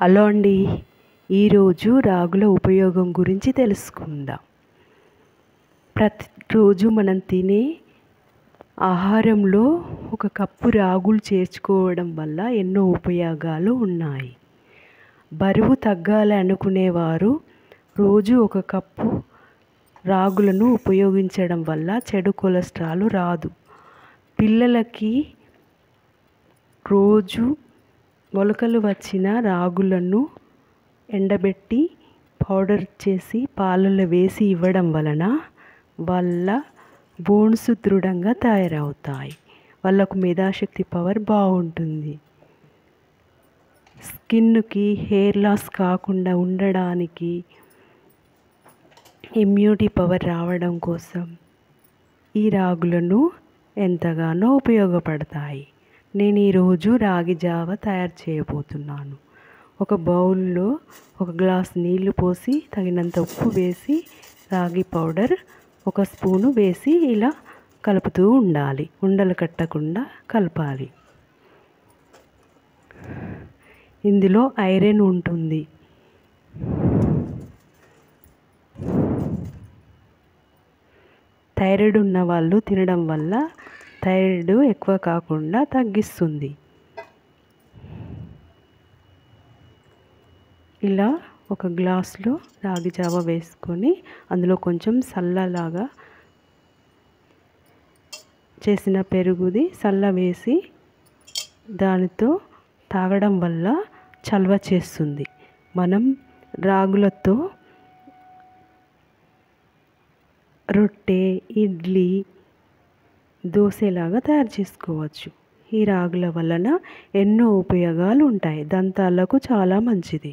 Hello అండి, ఈరోజు రాగుల ఉపయోగం గురించి తెలుసుకుందాం. ప్రతిరోజు మనం తినే ఆహారంలో ఒక కప్పు రాగులు చేర్చుకోవడం వల్ల ఎన్నో ఉపయోగాలు ఉన్నాయి. బరువు తగ్గాలి అనుకునేవారు రోజు ఒక కప్పు రాగులను ఉపయోగించడం వల్ల చెడు కొలెస్ట్రాల్ రాదు. పిల్లలకి రోజు మొలకలు వచ్చిన రాగులను ఎండబెట్టి పౌడర్ చేసి పాలలో వేసి ఇవ్వడం వలన వాళ్ళ బోన్స్ దృఢంగా తయారవుతాయి. వాళ్ళకు మేధాశక్తి పవర్ బాగుంటుంది. స్కిన్కి హెయిర్ లాస్ కాకుండా ఉండడానికి, ఇమ్యూనిటీ పవర్ రావడం కోసం ఈ రాగులను ఎంతగానో ఉపయోగపడతాయి. నేను ఈరోజు రాగి జావ తయారు చేయబోతున్నాను. ఒక బౌల్లో 1 గ్లాస్ నీళ్లు పోసి తగినంత ఉప్పు వేసి రాగి పౌడర్ 1 స్పూను వేసి ఇలా కలుపుతూ ఉండాలి. ఉండలు కట్టకుండా కలపాలి. ఇందులో ఐరన్ ఉంటుంది. థైరాయిడ్ ఉన్న వాళ్ళు తినడం వల్ల థైరాయిడ్ ఎక్కువ కాకుండా తగ్గిస్తుంది. ఇలా 1 గ్లాసులో రాగి జావ వేసుకొని అందులో కొంచెం సల్లలాగా చేసిన పెరుగుది సల్ల వేసి దానితో తాగడం వల్ల చలవ చేస్తుంది. మనం రాగులతో రొట్టె, ఇడ్లీ, దోశలాగా తయారు చేసుకోవచ్చు. ఈ రాగుల వలన ఎన్నో ఉపయోగాలు ఉంటాయి. దంతాలకు చాలా మంచిది.